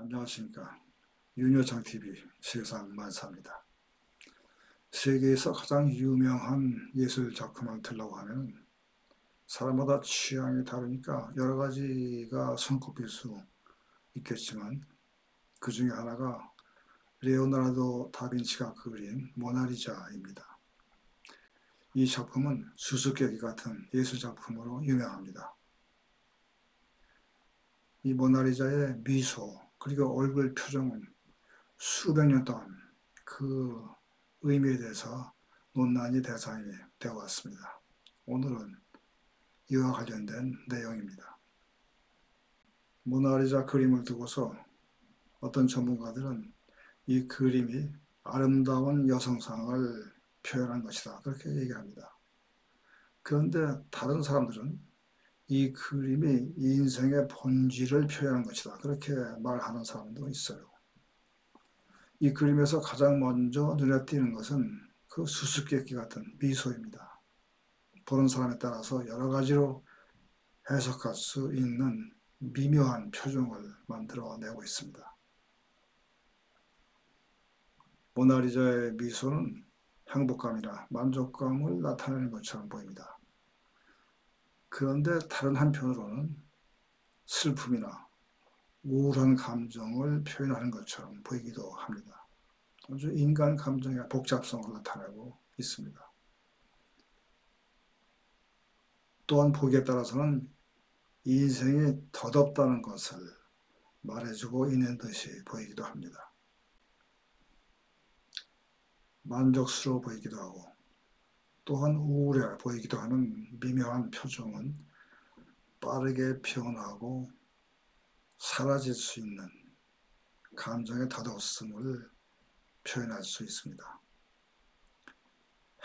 안녕하십니까. 윤여창TV 세상만사입니다. 세계에서 가장 유명한 예술 작품을 들라고 하면 사람마다 취향이 다르니까 여러 가지가 손꼽힐 수 있겠지만 그 중에 하나가 레오나르도 다빈치가 그린 모나리자입니다. 이 작품은 수수께끼 같은 예술 작품으로 유명합니다. 이 모나리자의 미소 그리고 얼굴 표정은 수백 년 동안 그 의미에 대해서 논란이 대상이 되어 왔습니다. 오늘은 이와 관련된 내용입니다. 모나리자 그림을 두고서 어떤 전문가들은 이 그림이 아름다운 여성상을 표현한 것이다 그렇게 얘기합니다. 그런데 다른 사람들은 이 그림이 인생의 본질을 표현한 것이다 그렇게 말하는 사람도 있어요. 이 그림에서 가장 먼저 눈에 띄는 것은 그 수수께끼 같은 미소입니다. 보는 사람에 따라서 여러 가지로 해석할 수 있는 미묘한 표정을 만들어내고 있습니다. 모나리자의 미소는 행복감이나 만족감을 나타내는 것처럼 보입니다. 그런데 다른 한편으로는 슬픔이나 우울한 감정을 표현하는 것처럼 보이기도 합니다. 아주 인간 감정의 복잡성을 나타내고 있습니다. 또한 보기에 따라서는 인생이 덧없다는 것을 말해주고 있는 듯이 보이기도 합니다. 만족스러워 보이기도 하고 또한 우울해 보이기도 하는 미묘한 표정은 빠르게 변하고 사라질 수 있는 감정의 덧없음을 표현할 수 있습니다.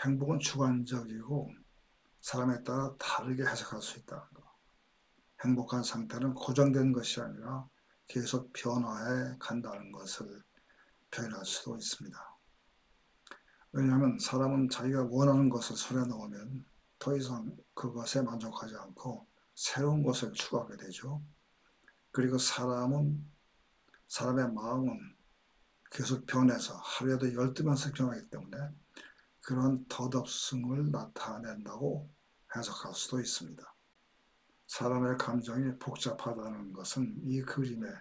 행복은 주관적이고 사람에 따라 다르게 해석할 수 있다는 것. 행복한 상태는 고정된 것이 아니라 계속 변화해 간다는 것을 표현할 수도 있습니다. 왜냐하면 사람은 자기가 원하는 것을 손에 넣으면 더 이상 그것에 만족하지 않고 새로운 것을 추구하게 되죠. 그리고 사람의 마음은 계속 변해서 하루에도 12번씩 변하기 때문에 그런 덧없음을 나타낸다고 해석할 수도 있습니다. 사람의 감정이 복잡하다는 것은 이 그림의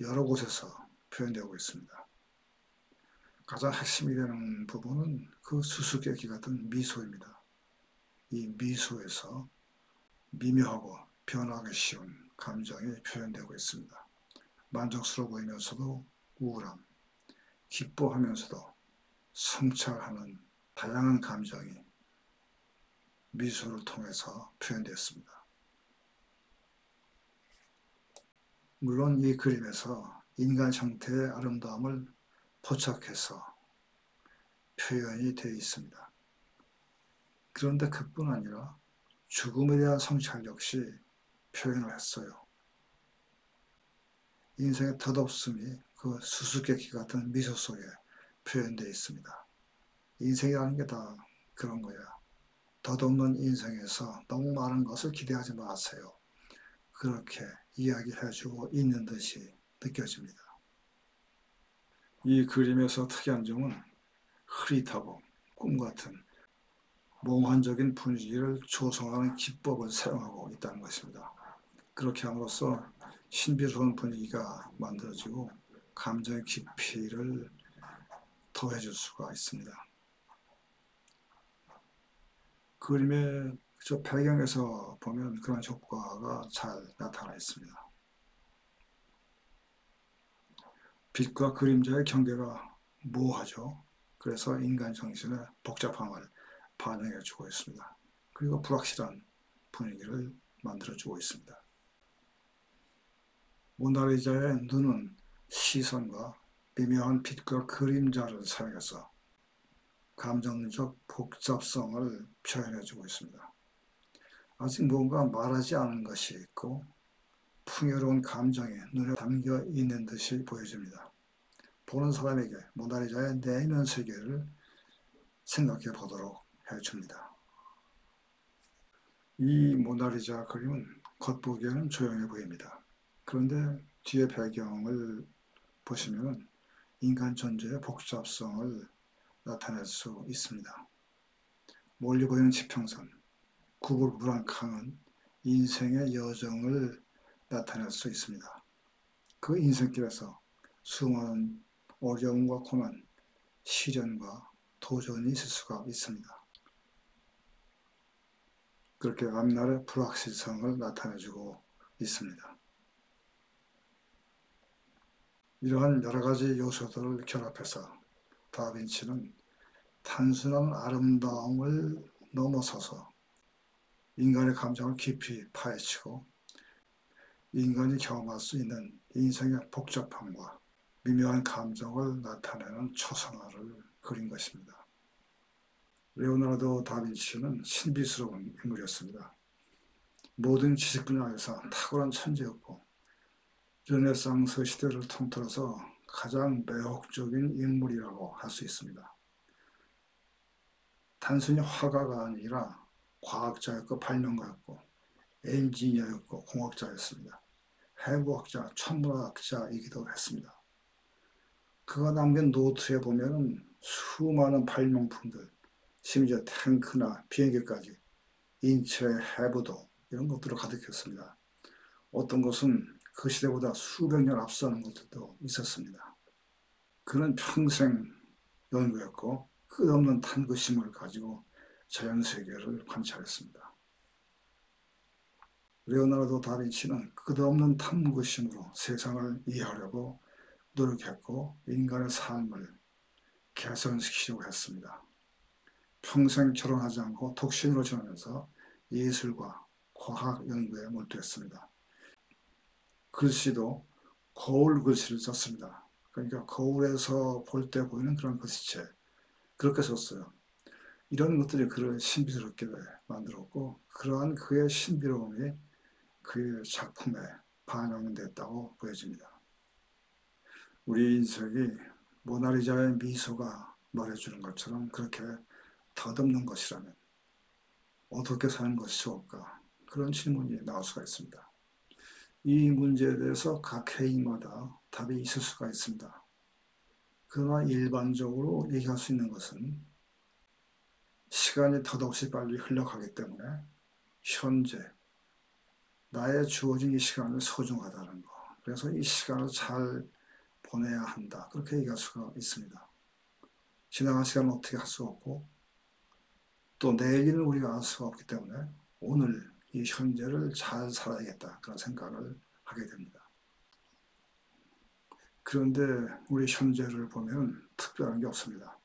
여러 곳에서 표현되고 있습니다. 가장 핵심이 되는 부분은 그 수수께끼 같은 미소입니다. 이 미소에서 미묘하고 변하기 쉬운 감정이 표현되고 있습니다. 만족스러워 보이면서도 우울함, 기뻐하면서도 성찰하는 다양한 감정이 미소를 통해서 표현되었습니다. 물론 이 그림에서 인간 형태의 아름다움을 포착해서 표현이 되어 있습니다. 그런데 그뿐 아니라 죽음에 대한 성찰 역시 표현을 했어요. 인생의 덧없음이 그 수수께끼 같은 미소 속에 표현되어 있습니다. 인생이라는 게 다 그런 거야. 덧없는 인생에서 너무 많은 것을 기대하지 마세요. 그렇게 이야기해주고 있는 듯이 느껴집니다. 이 그림에서 특이한 점은 흐릿하고 꿈같은 몽환적인 분위기를 조성하는 기법을 사용하고 있다는 것입니다. 그렇게 함으로써 신비로운 분위기가 만들어지고 감정의 깊이를 더해줄 수가 있습니다. 그림의 저 배경에서 보면 그런 효과가 잘 나타나 있습니다. 빛과 그림자의 경계가 모호하죠. 그래서 인간 정신의 복잡함을 반영해주고 있습니다. 그리고 불확실한 분위기를 만들어주고 있습니다. 모나리자의 눈은 시선과 미묘한 빛과 그림자를 사용해서 감정적 복잡성을 표현해주고 있습니다. 아직 뭔가 말하지 않은 것이 있고 풍요로운 감정이 눈에 담겨 있는 듯이 보여집니다. 보는 사람에게 모나리자의 내면 세계를 생각해 보도록 해줍니다. 이 모나리자 그림은 겉보기에는 조용해 보입니다. 그런데 뒤에 배경을 보시면 인간 존재의 복잡성을 나타낼 수 있습니다. 멀리 보이는 지평선, 구불불안강은 인생의 여정을 나타낼 수 있습니다. 그 인생길에서 수많은 어려움과 고난, 시련과 도전이 있을 수가 있습니다. 그렇게 앞날의 불확실성을 나타내주고 있습니다. 이러한 여러 가지 요소들을 결합해서 다빈치는 단순한 아름다움을 넘어서서 인간의 감정을 깊이 파헤치고 인간이 경험할 수 있는 인생의 복잡함과 미묘한 감정을 나타내는 초상화를 그린 것입니다. 레오나르도 다빈치는 신비스러운 인물이었습니다. 모든 지식 분야에서 탁월한 천재였고 르네상스 시대를 통틀어서 가장 매혹적인 인물이라고 할 수 있습니다. 단순히 화가가 아니라 과학자였고 발명가였고 엔지니어였고 공학자였습니다. 해부학자, 천문학자이기도 했습니다. 그가 남긴 노트에 보면 수많은 발명품들, 심지어 탱크나 비행기까지 인체의 해부도 이런 것들을 가득했습니다. 어떤 것은 그 시대보다 수백 년 앞서는 것들도 있었습니다. 그는 평생 연구했고 끝없는 탐구심을 가지고 자연세계를 관찰했습니다. 레오나르도 다빈치는 끝없는 탐구심으로 세상을 이해하려고 노력했고 인간의 삶을 개선시키려고 했습니다. 평생 결혼하지 않고 독신으로 지내면서 예술과 과학 연구에 몰두했습니다. 글씨도 거울 글씨를 썼습니다. 그러니까 거울에서 볼 때 보이는 그런 글씨체, 그렇게 썼어요. 이런 것들이 그를 신비스럽게 만들었고 그러한 그의 신비로움이 그의 작품에 반영됐다고 보여집니다. 우리 인생이 모나리자의 미소가 말해주는 것처럼 그렇게 덧없는 것이라면 어떻게 사는 것이 좋을까? 그런 질문이 나올 수가 있습니다. 이 문제에 대해서 각 개인마다 답이 있을 수가 있습니다. 그러나 일반적으로 얘기할 수 있는 것은 시간이 덧없이 빨리 흘러가기 때문에 현재 나의 주어진 이 시간을 소중하다는 거. 그래서 이 시간을 잘 보내야 한다. 그렇게 얘기할 수가 있습니다. 지나간 시간은 어떻게 할 수가 없고 또 내일은 우리가 알 수가 없기 때문에 오늘 이 현재를 잘 살아야겠다. 그런 생각을 하게 됩니다. 그런데 우리 현재를 보면 특별한 게 없습니다.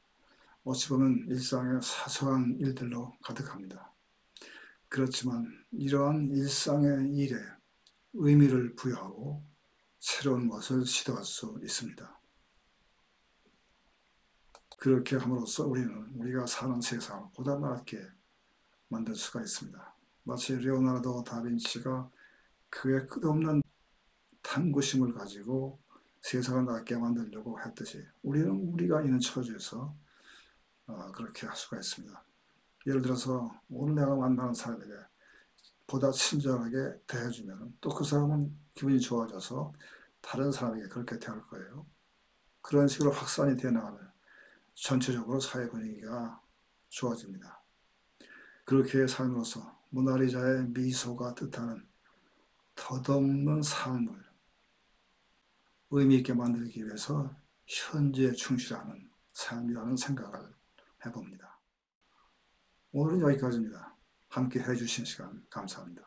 어찌 보면 일상의 사소한 일들로 가득합니다. 그렇지만 이러한 일상의 일에 의미를 부여하고 새로운 것을 시도할 수 있습니다. 그렇게 함으로써 우리는 우리가 사는 세상을 보다 낫게 만들 수가 있습니다. 마치 레오나르도 다빈치가 그의 끝없는 탐구심을 가지고 세상을 낫게 만들려고 했듯이 우리는 우리가 있는 처지에서 그렇게 할 수가 있습니다. 예를 들어서 오늘 내가 만나는 사람에게 보다 친절하게 대해주면 또 그 사람은 기분이 좋아져서 다른 사람에게 그렇게 대할 거예요. 그런 식으로 확산이 되어 나가면 전체적으로 사회 분위기가 좋아집니다. 그렇게 삶으로써 모나리자의 미소가 뜻하는 덧없는 삶을 의미 있게 만들기 위해서 현재에 충실하는 삶이라는 생각을 해봅니다. 오늘은 여기까지입니다. 함께 해주신 시간 감사합니다.